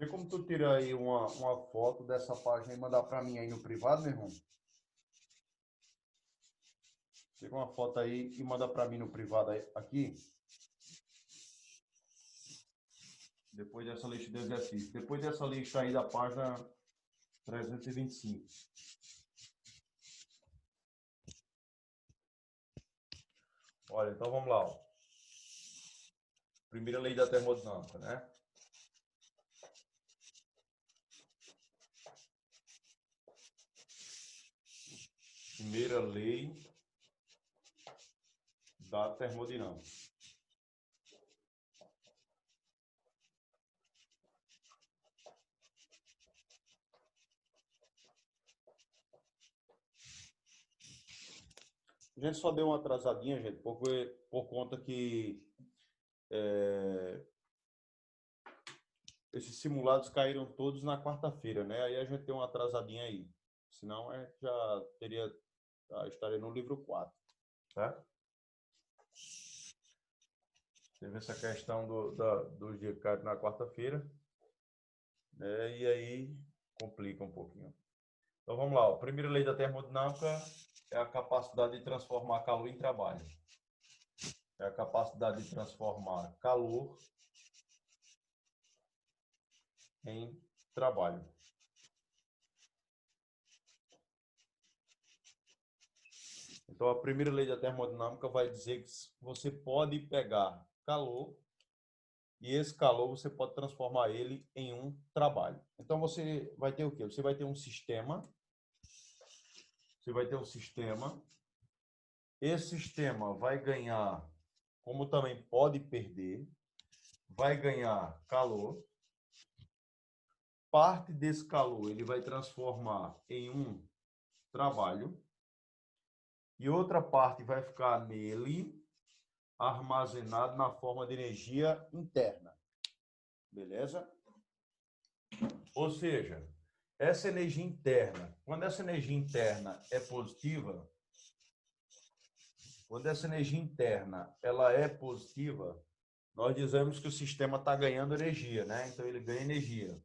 Tem como tu tirar aí uma foto dessa página e mandar para mim aí no privado, meu irmão? Tira uma foto aí e manda para mim no privado aí, aqui. Depois dessa lista de exercícios. Depois dessa lista aí da página 325. Olha, então vamos lá. Ó. Primeira lei da termodinâmica, né? Primeira lei da termodinâmica. A gente só deu uma atrasadinha, gente, por conta que esses simulados caíram todos na quarta-feira, né? Aí a gente tem uma atrasadinha aí. Senão a gente já estaria no livro 4, tá? Teve essa questão dos dias que caíram na quarta-feira, né? E aí complica um pouquinho. Então vamos lá. A primeira lei da termodinâmica é a capacidade de transformar calor em trabalho. É a capacidade de transformar calor em trabalho. Então, a primeira lei da termodinâmica vai dizer que você pode pegar calor e esse calor você pode transformar ele em um trabalho. Então, você vai ter o quê? Você vai ter um sistema. Você vai ter um sistema. Esse sistema vai ganhar, como também pode perder, vai ganhar calor. Parte desse calor ele vai transformar em um trabalho. E outra parte vai ficar nele armazenado na forma de energia interna. Beleza? Ou seja, essa energia interna, quando essa energia interna é positiva, ela é positiva, nós dizemos que o sistema está ganhando energia, né? Então ele ganha energia.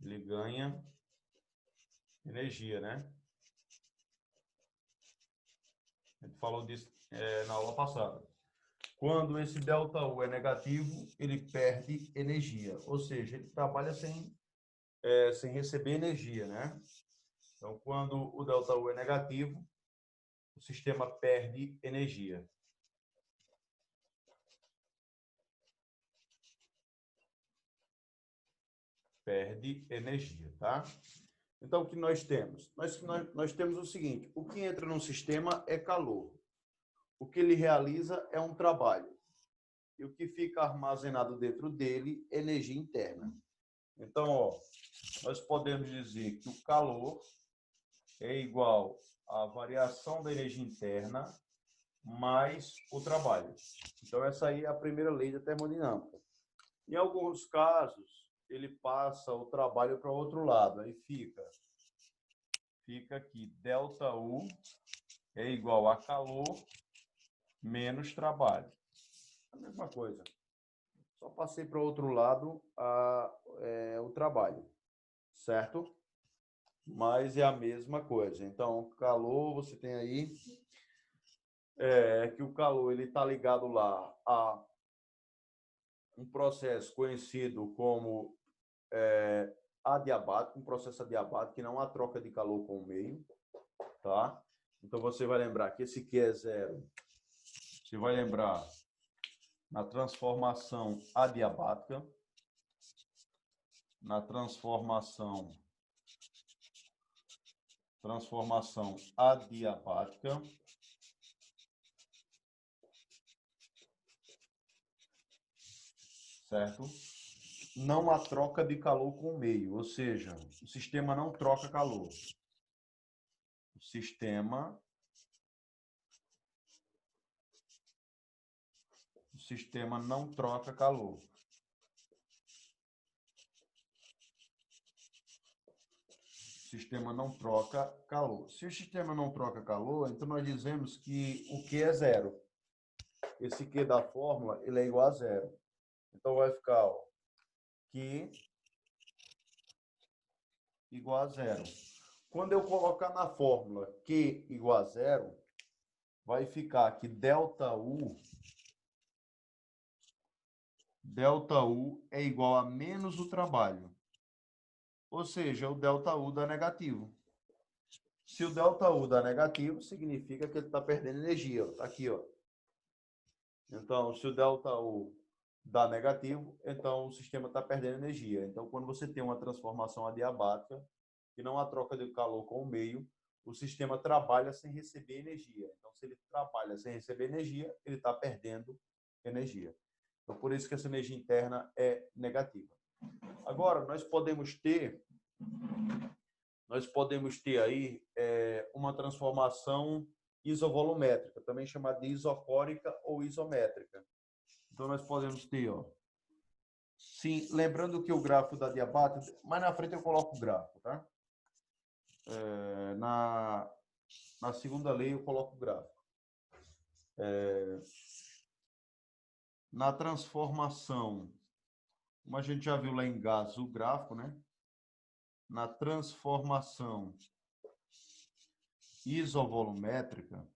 Ele ganha energia, né? A gente falou disso na aula passada. Quando esse ΔU é negativo, ele perde energia, ou seja, ele trabalha sem receber energia, né? Então, quando o ΔU é negativo, o sistema perde energia. Perde energia, tá? Então, o que nós temos? Nós temos o seguinte, o que entra no sistema é calor. O que ele realiza é um trabalho. E o que fica armazenado dentro dele é energia interna. Então, ó, nós podemos dizer que o calor é igual à variação da energia interna mais o trabalho. Então, essa aí é a primeira lei da termodinâmica. Em alguns casos, ele passa o trabalho para o outro lado. Aí fica aqui, ΔU é igual a calor menos trabalho. A mesma coisa. Só passei para o outro lado o trabalho, certo? Mas é a mesma coisa. Então, calor, você tem aí que o calor ele está ligado lá a um processo conhecido como adiabático, um processo adiabático, que não há troca de calor com o meio, tá? Então, você vai lembrar que esse Q é zero. Você vai lembrar na transformação adiabática, na transformação adiabática, certo? Não há troca de calor com o meio, ou seja, o sistema não troca calor. O sistema não troca calor. O sistema não troca calor. Se o sistema não troca calor, então nós dizemos que o Q é zero. Esse Q da fórmula ele é igual a zero. Então vai ficar, ó, Q igual a zero. Quando eu colocar na fórmula Q igual a zero, vai ficar que delta U é igual a menos o trabalho. Ou seja, o delta U dá negativo. Se o delta U dá negativo, significa que ele está perdendo energia. Está aqui, ó. Então, se o delta U dá negativo, então o sistema está perdendo energia. Então, quando você tem uma transformação adiabática, que não há troca de calor com o meio, o sistema trabalha sem receber energia. Então, se ele trabalha sem receber energia, ele está perdendo energia. Então, por isso que essa energia interna é negativa. Agora, nós podemos ter aí uma transformação isovolumétrica, também chamada de isocórica ou isométrica. Então, nós podemos ter, ó, sim, lembrando que o gráfico da diabática, mais na frente eu coloco o gráfico, tá? Na segunda lei eu coloco o gráfico. Na transformação, como a gente já viu lá em gases, o gráfico, né? Na transformação isovolumétrica,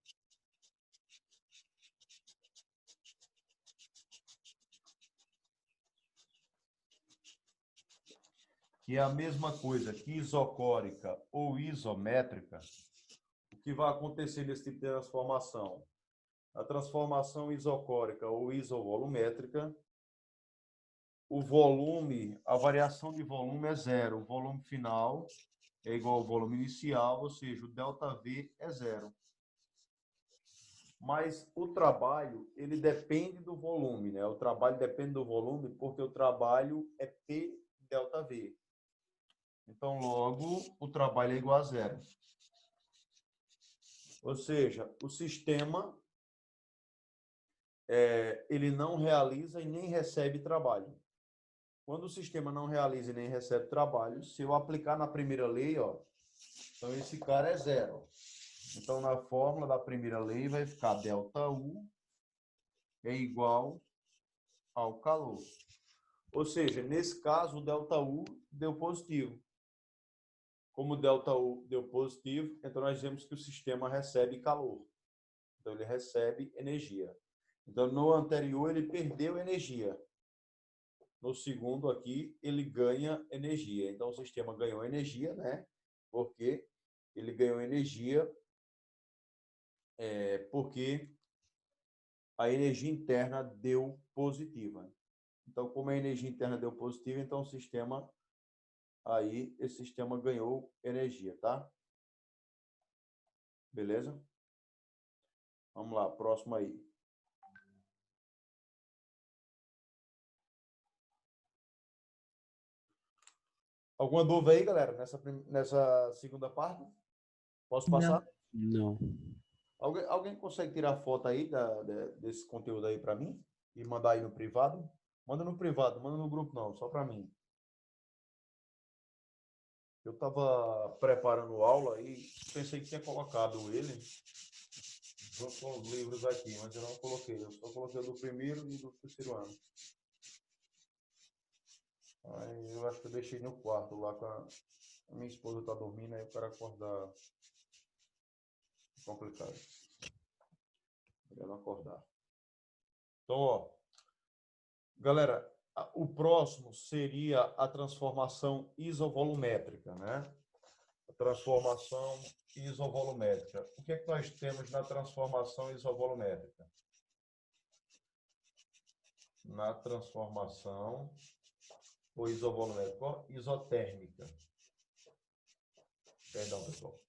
que é a mesma coisa que isocórica ou isométrica, o que vai acontecer nesse tipo de transformação? A transformação isocórica ou isovolumétrica, o volume, a variação de volume é zero. O volume final é igual ao volume inicial, ou seja, o ΔV é zero. Mas o trabalho, ele depende do volume, né? O trabalho depende do volume porque o trabalho é P ΔV. Então, logo, o trabalho é igual a zero. Ou seja, o sistema ele não realiza e nem recebe trabalho. Quando o sistema não realiza e nem recebe trabalho, se eu aplicar na primeira lei, ó, então esse cara é zero. Então, na fórmula da primeira lei vai ficar ΔU é igual ao calor. Ou seja, nesse caso, o ΔU deu positivo. Como o ΔU deu positivo, então nós dizemos que o sistema recebe calor. Então, ele recebe energia. Então, no anterior, ele perdeu energia. No segundo aqui, ele ganha energia. Então, o sistema ganhou energia, né? Porque ele ganhou energia porque a energia interna deu positiva. Então, como a energia interna deu positiva, então o sistema aí, esse sistema ganhou energia, tá? Beleza? Vamos lá, próximo aí. Alguma dúvida aí, galera, nessa segunda parte? Posso passar? Não. Alguém consegue tirar foto aí desse conteúdo aí para mim e mandar aí no privado? Manda no privado, manda no grupo não, só para mim. Eu estava preparando aula e pensei que tinha colocado ele junto com os livros aqui, mas eu não coloquei. Eu só coloquei do primeiro e do terceiro ano. Aí eu acho que eu deixei no quarto lá com a minha esposa está dormindo, aí eu quero acordar. Complicado. Melhor não acordar. Então, ó, galera, o próximo seria a transformação isovolumétrica, né? A transformação isovolumétrica. O que é que nós temos na transformação isovolumétrica? Na transformação ou isovolumétrica, isotérmica. Perdão, pessoal.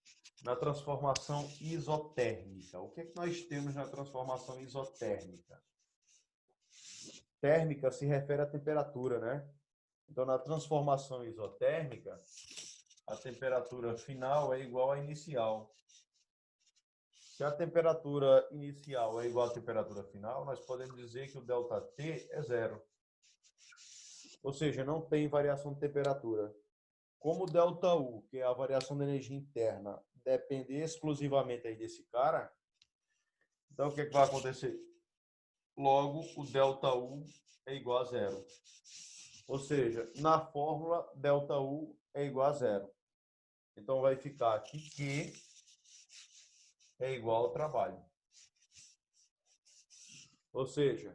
Na transformação isotérmica. O que é que nós temos na transformação isotérmica? Térmica se refere à temperatura, né? Então, na transformação isotérmica, a temperatura final é igual à inicial. Se a temperatura inicial é igual à temperatura final, nós podemos dizer que o ΔT é zero. Ou seja, não tem variação de temperatura. Como o ΔU, que é a variação da energia interna, depende exclusivamente aí desse cara, então o que é que vai acontecer? Logo, o ΔU é igual a zero. Ou seja, na fórmula, ΔU é igual a zero. Então, vai ficar aqui Q é igual ao trabalho. Ou seja,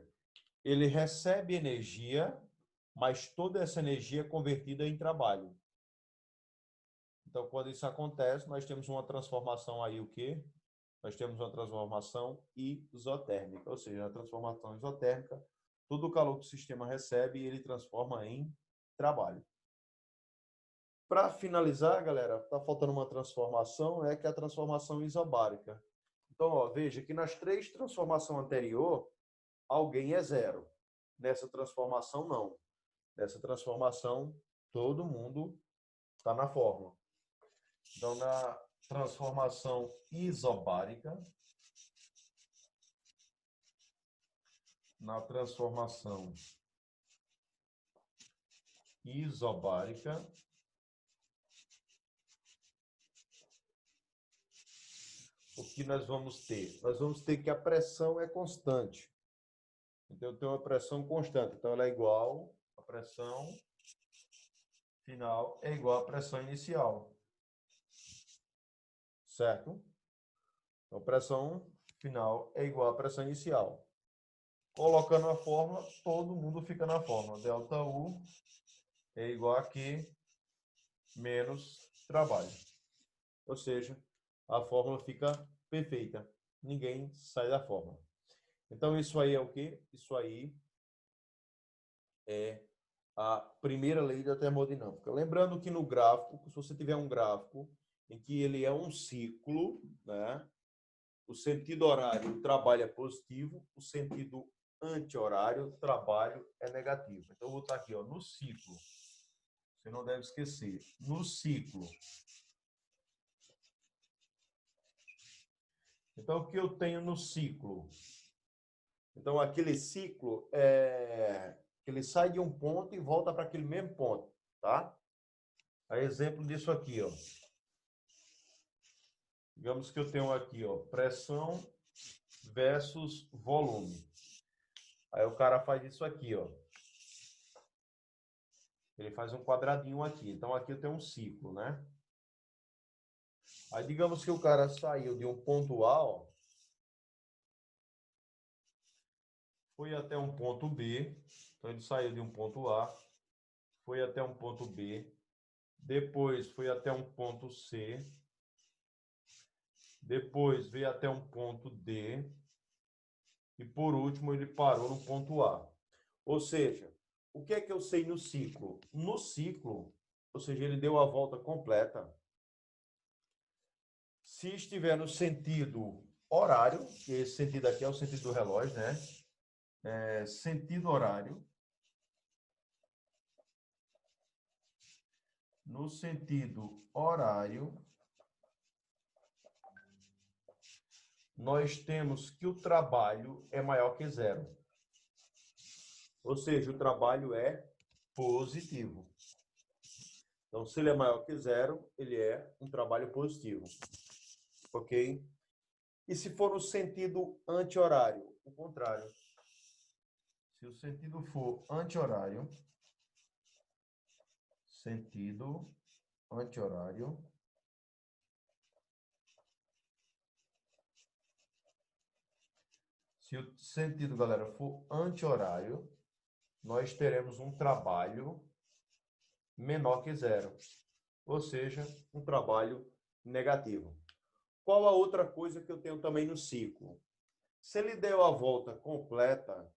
ele recebe energia, mas toda essa energia é convertida em trabalho. Então, quando isso acontece, nós temos uma transformação aí, o quê? Nós temos uma transformação isotérmica. Ou seja, a transformação isotérmica, todo o calor que o sistema recebe, ele transforma em trabalho. Para finalizar, galera, está faltando uma transformação, que é a transformação isobárica. Então, ó, veja que nas três transformações anteriores, alguém é zero. Nessa transformação, não. Nessa transformação, todo mundo está na fórmula. Então, na transformação isobárica, o que nós vamos ter? Nós vamos ter que a pressão é constante. Então, eu tenho uma pressão constante. Então, ela é igual, a pressão final é igual à pressão inicial. Certo? Então, a pressão final é igual à pressão inicial. Colocando a fórmula, todo mundo fica na fórmula. ΔU é igual a Q menos trabalho. Ou seja, a fórmula fica perfeita. Ninguém sai da fórmula. Então, isso aí é o quê? Isso aí é a primeira lei da termodinâmica. Lembrando que no gráfico, se você tiver um gráfico em que ele é um ciclo, né? O sentido horário, o trabalho é positivo, o sentido anti-horário, o trabalho é negativo. Então, eu vou botar aqui, ó, no ciclo. Você não deve esquecer. No ciclo. Então, o que eu tenho no ciclo? Então, aquele ciclo ele sai de um ponto e volta para aquele mesmo ponto, tá? A exemplo disso aqui, ó. Digamos que eu tenho aqui, ó, pressão versus volume. Aí o cara faz isso aqui, ó. Ele faz um quadradinho aqui. Então, aqui eu tenho um ciclo, né? Aí, digamos que o cara saiu de um ponto A, ó, foi até um ponto B. Então, ele saiu de um ponto A, foi até um ponto B, depois foi até um ponto C, depois veio até um ponto D, e por último ele parou no ponto A. Ou seja, o que é que eu sei no ciclo? No ciclo, ou seja, ele deu a volta completa. Se estiver no sentido horário, que esse sentido aqui é o sentido do relógio, né? Sentido horário. No sentido horário, nós temos que o trabalho é maior que zero. Ou seja, o trabalho é positivo. Então, se ele é maior que zero, ele é um trabalho positivo. Ok? E se for no sentido anti-horário? O contrário. Se o sentido for anti-horário, sentido anti-horário, se o sentido, galera, for anti-horário, nós teremos um trabalho menor que zero. Ou seja, um trabalho negativo. Qual a outra coisa que eu tenho também no ciclo? Se ele deu a volta completa,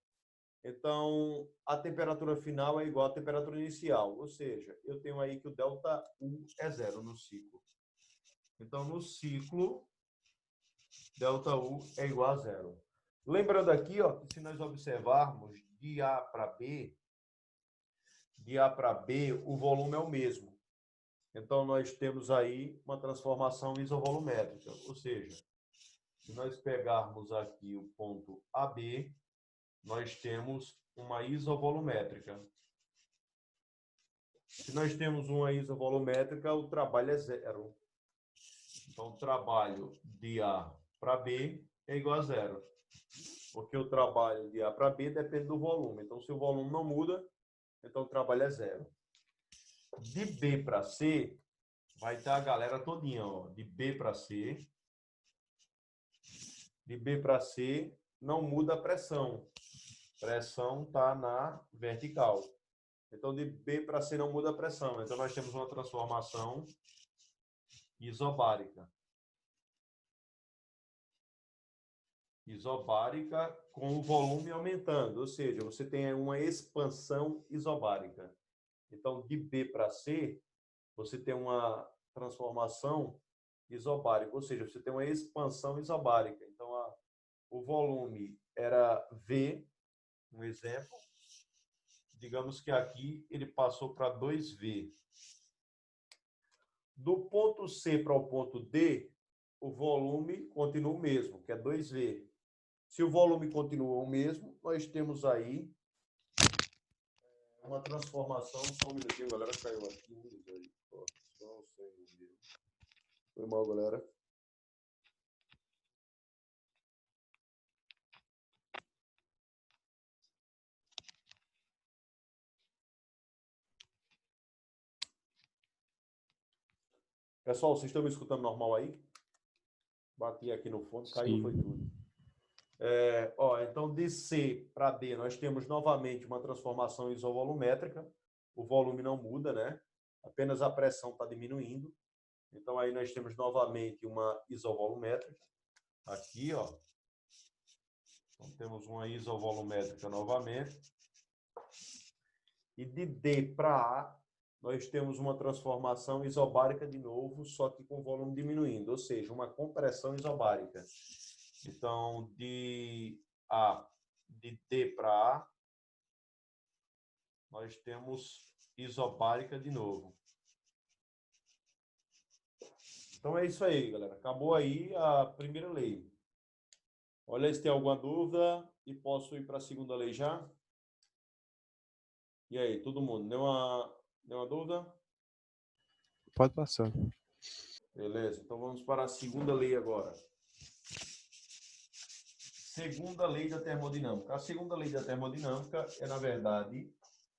então a temperatura final é igual à temperatura inicial. Ou seja, eu tenho aí que o ΔU é zero no ciclo. Então, no ciclo, ΔU é igual a zero. Lembrando aqui, ó, que se nós observarmos de A para B, o volume é o mesmo. Então, nós temos aí uma transformação isovolumétrica. Ou seja, se nós pegarmos aqui o ponto AB, nós temos uma isovolumétrica. Se nós temos uma isovolumétrica, o trabalho é zero. Então, o trabalho de A para B é igual a zero. Porque o trabalho de A para B depende do volume. Então, se o volume não muda, então o trabalho é zero. De B para C, vai estar a galera todinha, ó. De B para C. De B para C, não muda a pressão. Pressão está na vertical. Então, de B para C não muda a pressão. Então, nós temos uma transformação isobárica. Isobárica com o volume aumentando, ou seja, você tem uma expansão isobárica. Então, de B para C, você tem uma transformação isobárica, ou seja, você tem uma expansão isobárica. Então, o volume era V, um exemplo. Digamos que aqui ele passou para 2V. Do ponto C para o ponto D, o volume continua o mesmo, que é 2V. Se o volume continua o mesmo, nós temos aí uma transformação. Só um minutinho, galera, caiu aqui. Só um segundo. Foi mal, galera. Pessoal, vocês estão me escutando normal aí? Bati aqui no fundo, caiu, foi tudo. Então, de C para D, nós temos novamente uma transformação isovolumétrica. O volume não muda, né? Apenas a pressão está diminuindo. Então, aí nós temos novamente uma isovolumétrica. Aqui, ó. Então, temos uma isovolumétrica novamente. E de D para A, nós temos uma transformação isobárica de novo, só que com volume diminuindo, ou seja, uma compressão isobárica. Então, de D para A, nós temos isobárica de novo. Então, é isso aí, galera. Acabou aí a primeira lei. Olha se tem alguma dúvida e posso ir para a segunda lei já? E aí, todo mundo? Nenhuma dúvida? Pode passar. Beleza, então vamos para a segunda lei agora. Segunda lei da termodinâmica. A segunda lei da termodinâmica é, na verdade,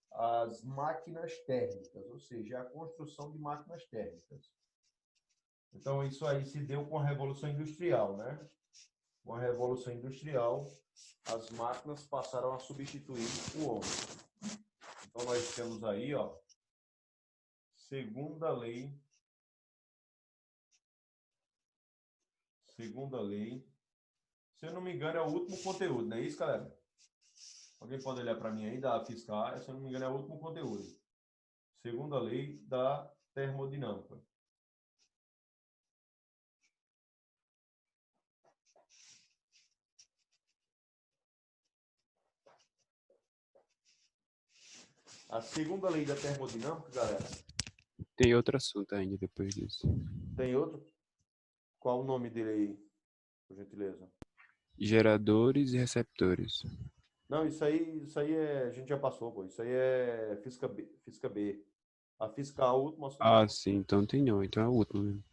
as máquinas térmicas, ou seja, a construção de máquinas térmicas. Então, isso aí se deu com a Revolução Industrial, né? Com a Revolução Industrial, as máquinas passaram a substituir o homem. Então, nós temos aí, ó, segunda lei. Segunda lei. Se eu não me engano, é o último conteúdo, não é isso, galera? Alguém pode olhar para mim aí, da física A, se eu não me engano, é o último conteúdo. Segunda lei da termodinâmica. A segunda lei da termodinâmica, galera. Tem outro assunto ainda depois disso. Tem outro? Qual o nome dele aí, por gentileza? Geradores e receptores. Não, isso aí a gente já passou, pô. Isso aí é física B. Física B. A física A, o último assunto Ah, já. sim, então tem não. Então é o último mesmo.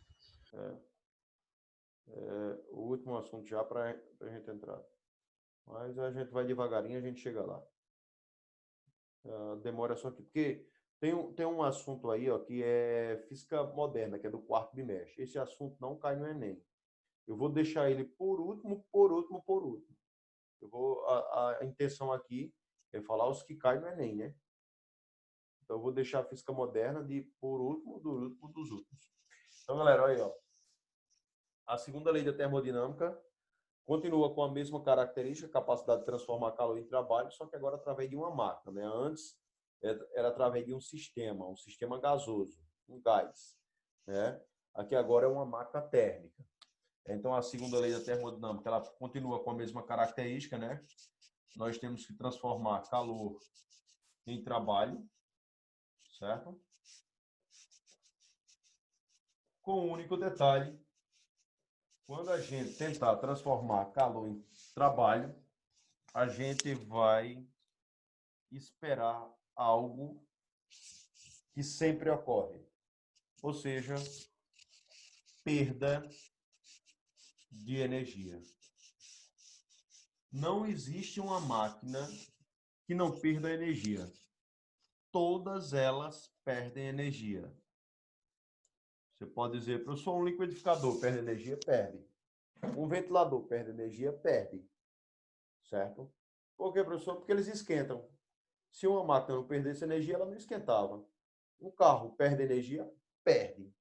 O último assunto já para a gente entrar. Mas a gente vai devagarinho, a gente chega lá. Demora só aqui, porque tem um assunto aí, ó, que é física moderna, que é do quarto bimestre. Esse assunto não cai no Enem. Eu vou deixar ele por último, por último, por último. A intenção aqui é falar os que caem no Enem, né? Então, eu vou deixar a física moderna de por último, do último dos últimos. Então, galera, olha aí, ó. A segunda lei da termodinâmica continua com a mesma característica, capacidade de transformar calor em trabalho, só que agora através de uma máquina, né? Antes era através de um sistema gasoso, um gás, né? Aqui agora é uma máquina térmica. Então, a segunda lei da termodinâmica, ela continua com a mesma característica, né? Nós temos que transformar calor em trabalho, certo? Com um único detalhe: quando a gente tentar transformar calor em trabalho, a gente vai esperar algo que sempre ocorre, ou seja, perda de energia. Não existe uma máquina que não perda energia. todas elas perdem energia. Você pode dizer, professor, um liquidificador perde energia? Perde. Um ventilador perde energia? Perde. Certo? Por quê, professor? Porque eles esquentam. Se uma máquina não perdesse energia, ela não esquentava. Um carro perde energia? Perde.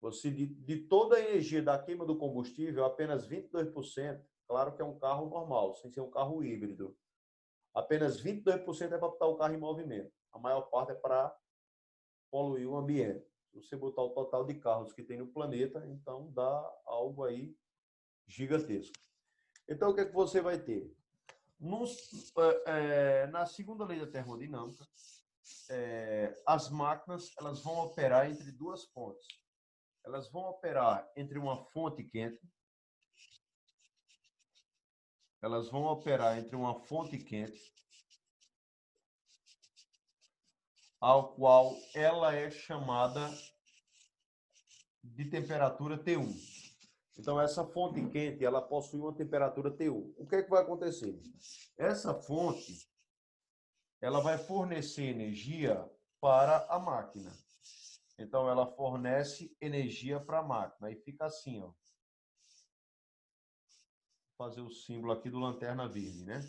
Você, de toda a energia da queima do combustível, apenas 22%, claro que é um carro normal, sem ser um carro híbrido, apenas 22% é para botar o carro em movimento. A maior parte é para poluir o ambiente. Se você botar o total de carros que tem no planeta, então dá algo aí gigantesco. Então, o que é que você vai ter? Na segunda lei da termodinâmica, as máquinas elas vão operar entre duas fontes. Elas vão operar entre uma fonte quente, ao qual ela é chamada de temperatura T1. Então, essa fonte quente, ela possui uma temperatura T1. O que é que vai acontecer? Essa fonte, ela vai fornecer energia para a máquina. Então, ela fornece energia para a máquina. Aí fica assim, ó. Vou fazer o símbolo aqui do lanterna verde, né?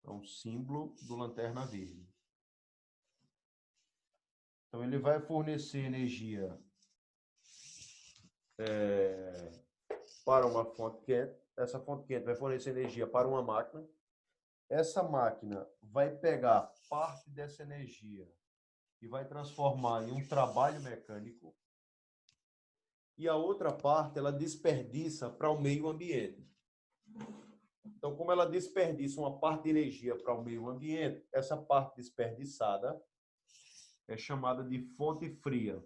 Então, símbolo do lanterna verde. Então, ele vai fornecer energia para uma fonte quente. Essa fonte quente vai fornecer energia para uma máquina. Essa máquina vai pegar parte dessa energia e vai transformar em um trabalho mecânico. E a outra parte, ela desperdiça para o meio ambiente. Então, como ela desperdiça uma parte de energia para o meio ambiente, essa parte desperdiçada é chamada de fonte fria.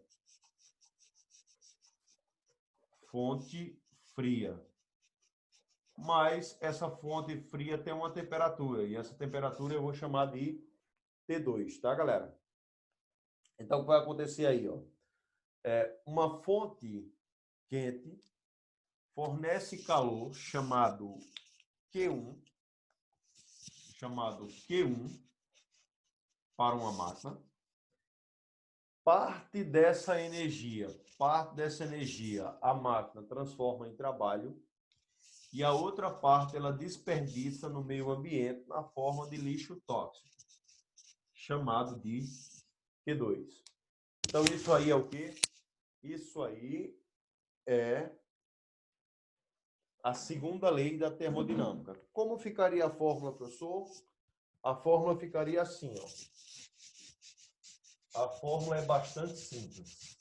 Fonte fria. Mas essa fonte fria tem uma temperatura, e essa temperatura eu vou chamar de T2, tá, galera? Então, o que vai acontecer aí, ó? Uma fonte quente fornece calor chamado Q1, para uma máquina. Parte dessa energia, a máquina transforma em trabalho, e a outra parte ela desperdiça no meio ambiente na forma de lixo tóxico, chamado de Q2. Então, isso aí é o quê? Isso aí é a segunda lei da termodinâmica. Como ficaria a fórmula, professor? A fórmula ficaria assim, ó. A fórmula é bastante simples.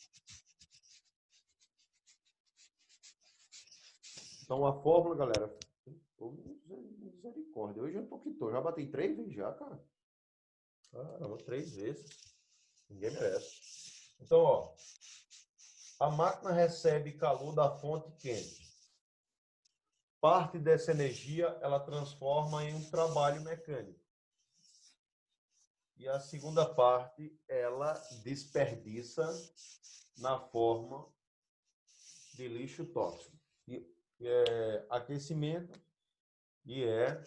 Então, a fórmula, galera... Misericórdia. Hoje eu tô que tô. Já bati 3 vezes já, cara. Caramba, 3 vezes. Ninguém merece. Então, ó. A máquina recebe calor da fonte quente. Parte dessa energia ela transforma em um trabalho mecânico. E a segunda parte ela desperdiça na forma de lixo tóxico. E é aquecimento e é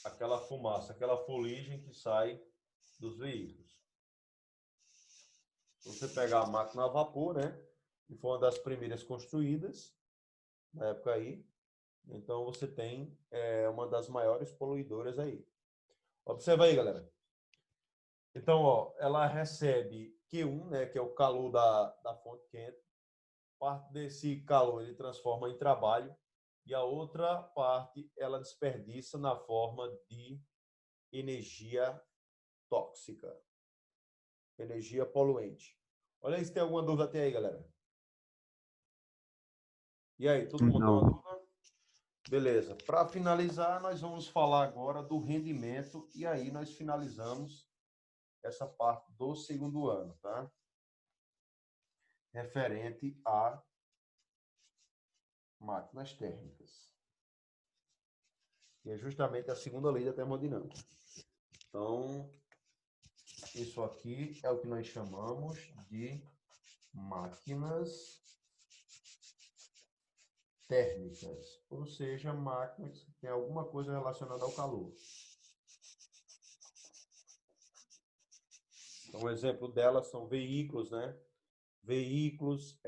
aquela fumaça, aquela fuligem que sai dos veículos. Se você pegar a máquina a vapor, né, que foi uma das primeiras construídas na época aí, então você tem uma das maiores poluidoras aí. Observa aí, galera. Então, ó, ela recebe Q1, né, que é o calor da fonte quente. Parte desse calor ele transforma em trabalho e a outra parte ela desperdiça na forma de energia tóxica, energia poluente. Olha aí se tem alguma dúvida até aí, galera. E aí, todo mundo tem uma dúvida? Beleza. Para finalizar, nós vamos falar agora do rendimento e aí nós finalizamos essa parte do segundo ano, tá? Referente a máquinas térmicas. Que é justamente a segunda lei da termodinâmica. Então, isso aqui é o que nós chamamos de máquinas térmicas, ou seja, máquinas que têm alguma coisa relacionada ao calor. Então, um exemplo delas são veículos, né? Veículos,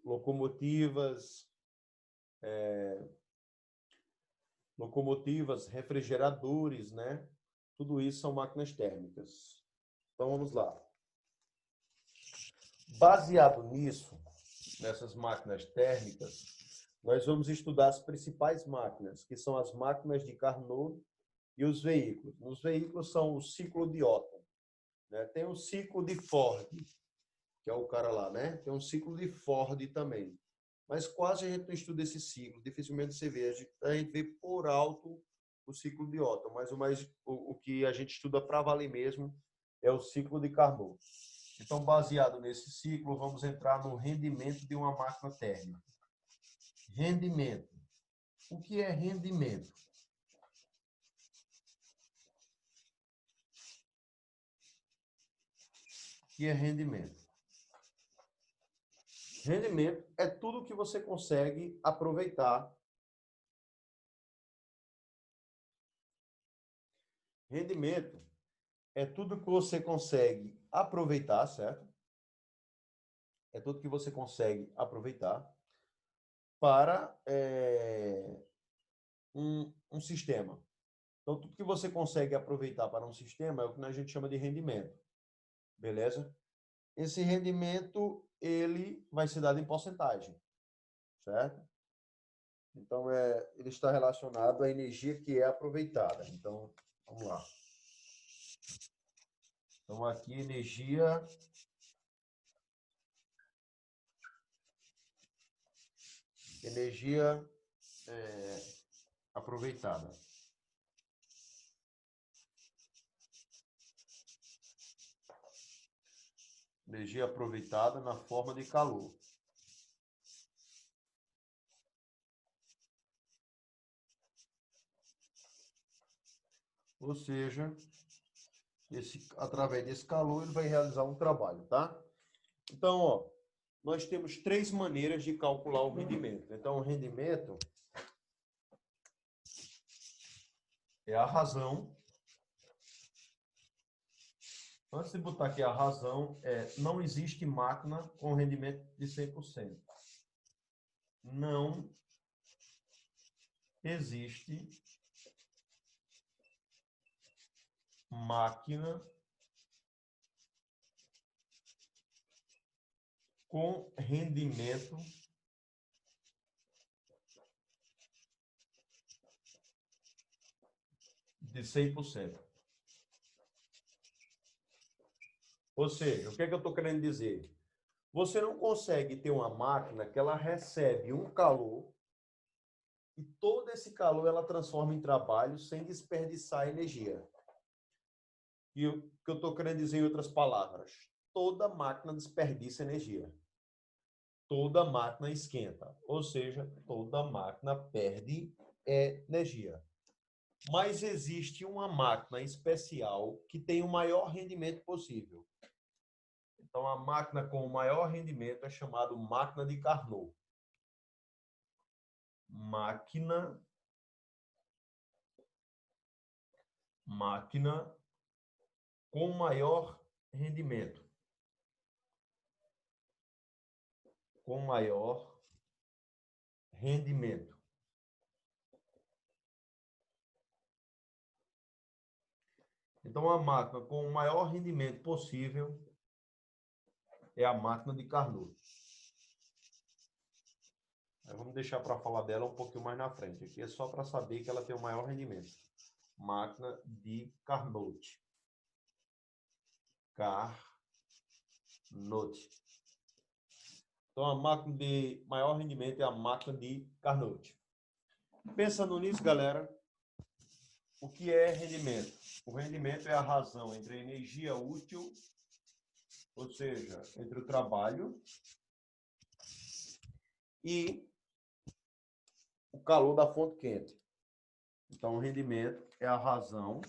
locomotivas, refrigeradores, né? Tudo isso são máquinas térmicas. Então, vamos lá. Baseado nisso, nessas máquinas térmicas, nós vamos estudar as principais máquinas, que são as máquinas de Carnot e os veículos. Os veículos são o ciclo de Otto, né? Tem o ciclo de Ford, que é o cara lá, né? Tem um ciclo de Ford também. Mas quase a gente não estuda esse ciclo, dificilmente você vê. A gente vê por alto o ciclo de Otto, mas o que a gente estuda para valer mesmo é o ciclo de Carnot. Então, baseado nesse ciclo, vamos entrar no rendimento de uma máquina térmica. Rendimento. O que é rendimento? O que é rendimento? Rendimento é tudo que você consegue aproveitar. Rendimento é tudo que você consegue aproveitar, certo? É tudo que você consegue aproveitar para um sistema. Então, tudo que você consegue aproveitar para um sistema é o que a gente chama de rendimento. Beleza? Esse rendimento, ele vai ser dado em porcentagem, certo? Então, ele está relacionado à energia que é aproveitada. Então, vamos lá. Então, aqui, energia aproveitada. Energia aproveitada na forma de calor. Ou seja, através desse calor, ele vai realizar um trabalho, tá? Então, ó, nós temos 3 maneiras de calcular o rendimento. Então, o rendimento é a razão. Antes de botar aqui a razão, não existe máquina com rendimento de 100%. Não existe máquina com rendimento de 100%. Ou seja, o que é que eu estou querendo dizer? Você não consegue ter uma máquina que ela recebe um calor e todo esse calor ela transforma em trabalho sem desperdiçar energia. E o que eu estou querendo dizer em outras palavras, toda máquina desperdiça energia. Toda máquina esquenta, ou seja, toda máquina perde energia. Mas existe uma máquina especial que tem o maior rendimento possível. Então, a máquina com o maior rendimento é chamada máquina de Carnot. Máquina com maior rendimento. Com maior rendimento. Então, a máquina com o maior rendimento possível é a máquina de Carnot. Vamos deixar para falar dela um pouquinho mais na frente. Aqui é só para saber que ela tem o maior rendimento. Máquina de Carnot. Carnot. Então, a máquina de maior rendimento é a máquina de Carnot. Pensando nisso, galera, o que é rendimento? O rendimento é a razão entre a energia útil, ou seja, entre o trabalho, e o calor da fonte quente. Então, o rendimento é a razão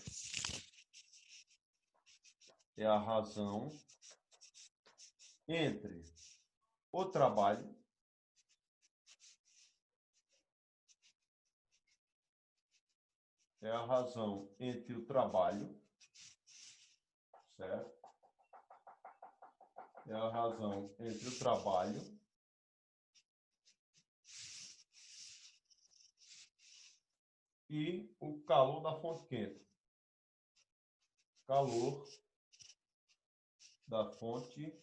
entre o trabalho é a razão entre o trabalho, certo? É a razão entre o trabalho e o calor da fonte quente. Calor da fonte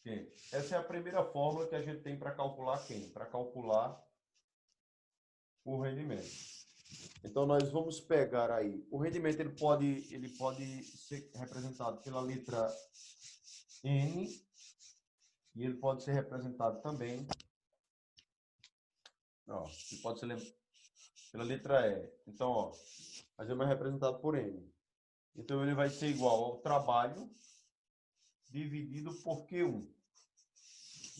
quente. Essa é a primeira fórmula que a gente tem para calcular quem? Para calcular o rendimento. Então, nós vamos pegar aí. O rendimento ele pode ser representado pela letra N e ele pode ser representado também. Ó, ele pode ser pela letra E. Então, ó, mas ele é representado por N. Então, ele vai ser igual ao trabalho dividido por Q1.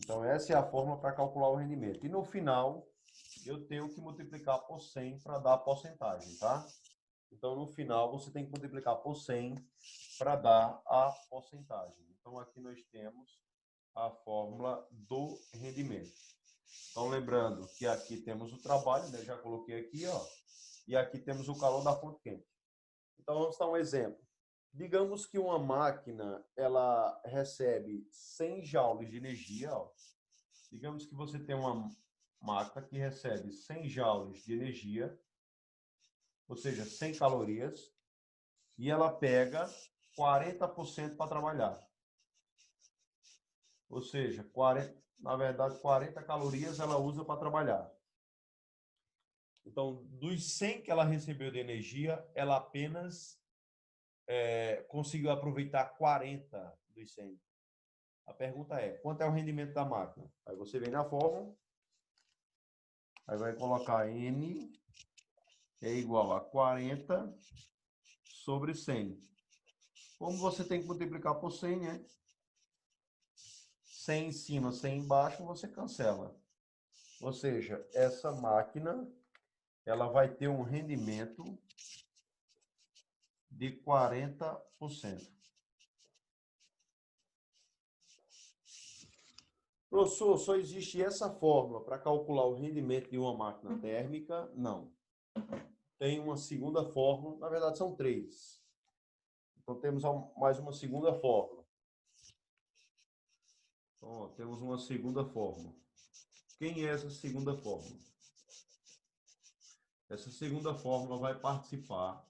Então, essa é a fórmula para calcular o rendimento. E no final, eu tenho que multiplicar por 100 para dar a porcentagem, tá? Então, no final, você tem que multiplicar por 100 para dar a porcentagem. Então, aqui nós temos a fórmula do rendimento. Então, lembrando que aqui temos o trabalho, né? Já coloquei aqui, ó. E aqui temos o calor da fonte quente. Então, vamos dar um exemplo. Digamos que uma máquina, ela recebe 100 joules de energia, ó. Digamos que você tem uma máquina que recebe 100 joules de energia, ou seja, 100 calorias, e ela pega 40% para trabalhar. Ou seja, na verdade, 40 calorias ela usa para trabalhar. Então, dos 100 que ela recebeu de energia, ela apenas conseguiu aproveitar 40 dos 100. A pergunta é, quanto é o rendimento da máquina? Aí você vem na fórmula, aí vai colocar N é igual a 40 sobre 100. Como você tem que multiplicar por 100, né? 100 em cima, 100 embaixo, você cancela. Ou seja, essa máquina, ela vai ter um rendimento de 40%. Professor, só existe essa fórmula para calcular o rendimento de uma máquina térmica? Não. Tem uma segunda fórmula, na verdade são 3. Então temos mais uma segunda fórmula. Então, ó, temos uma segunda fórmula. Quem é essa segunda fórmula? Essa segunda fórmula vai participar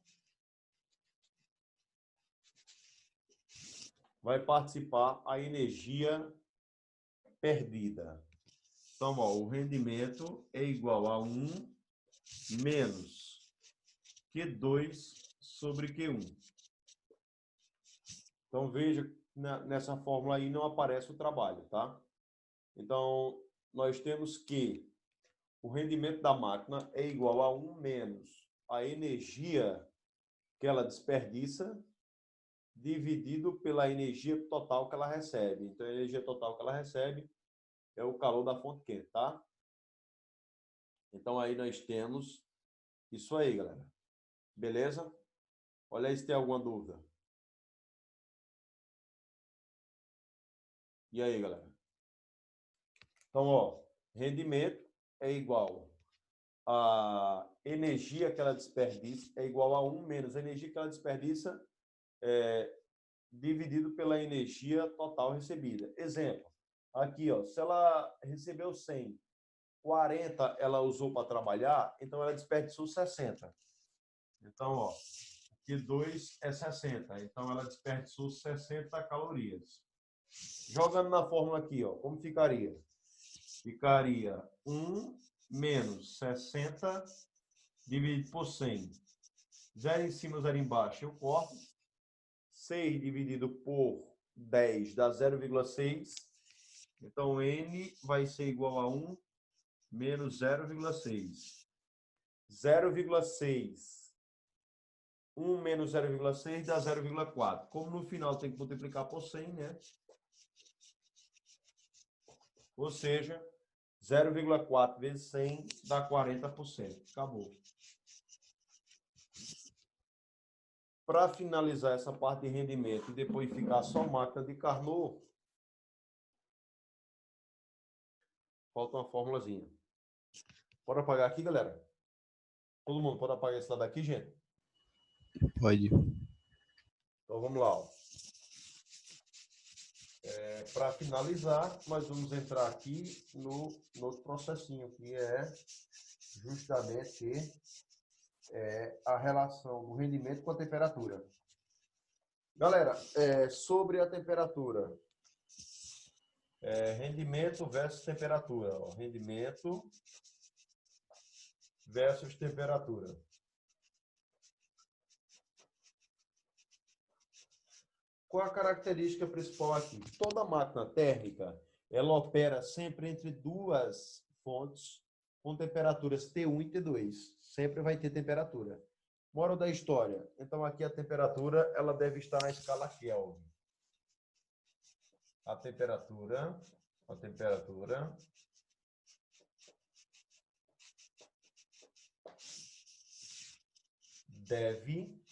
a energia perdida. Então, ó, o rendimento é igual a 1 menos Q2 sobre Q1. Então, veja, nessa fórmula aí não aparece o trabalho, tá? Então, nós temos que o rendimento da máquina é igual a 1 menos a energia que ela desperdiça dividido pela energia total que ela recebe. Então, a energia total que ela recebe é o calor da fonte quente, tá? Então, aí nós temos isso aí, galera. Beleza? Olha aí se tem alguma dúvida. E aí, galera? Então, ó, rendimento é igual a energia que ela desperdiça, é igual a 1 menos a energia que ela desperdiça dividido pela energia total recebida. Exemplo, aqui, ó, se ela recebeu 100, 40 ela usou para trabalhar, então ela desperdiçou 60. Então, ó, Q2 é 60, então ela desperdiçou 60 calorias. Jogando na fórmula aqui, ó, como ficaria? Ficaria 1 menos 60 dividido por 100. 0 em cima, 0 embaixo, eu corto. 6 dividido por 10 dá 0,6. Então, N vai ser igual a 1 menos 0,6. 0,6. 1 menos 0,6 dá 0,4. Como no final tem que multiplicar por 100, né? Ou seja, 0,4 vezes 100 dá 40%. Acabou. Para finalizar essa parte de rendimento e depois ficar só máquina de Carnot, falta uma formulazinha. Bora apagar aqui, galera? Todo mundo pode apagar esse lado aqui, gente? Pode. Então vamos lá. Para finalizar, nós vamos entrar aqui no outro processinho, que é justamente a relação do rendimento com a temperatura. Galera, sobre a temperatura, rendimento versus temperatura. Ó, rendimento versus temperatura. Qual a característica principal aqui? Toda máquina térmica, ela opera sempre entre duas fontes com temperaturas T1 e T2. Sempre vai ter temperatura. Moral da história. Então, aqui a temperatura ela deve estar na escala Kelvin. A temperatura deve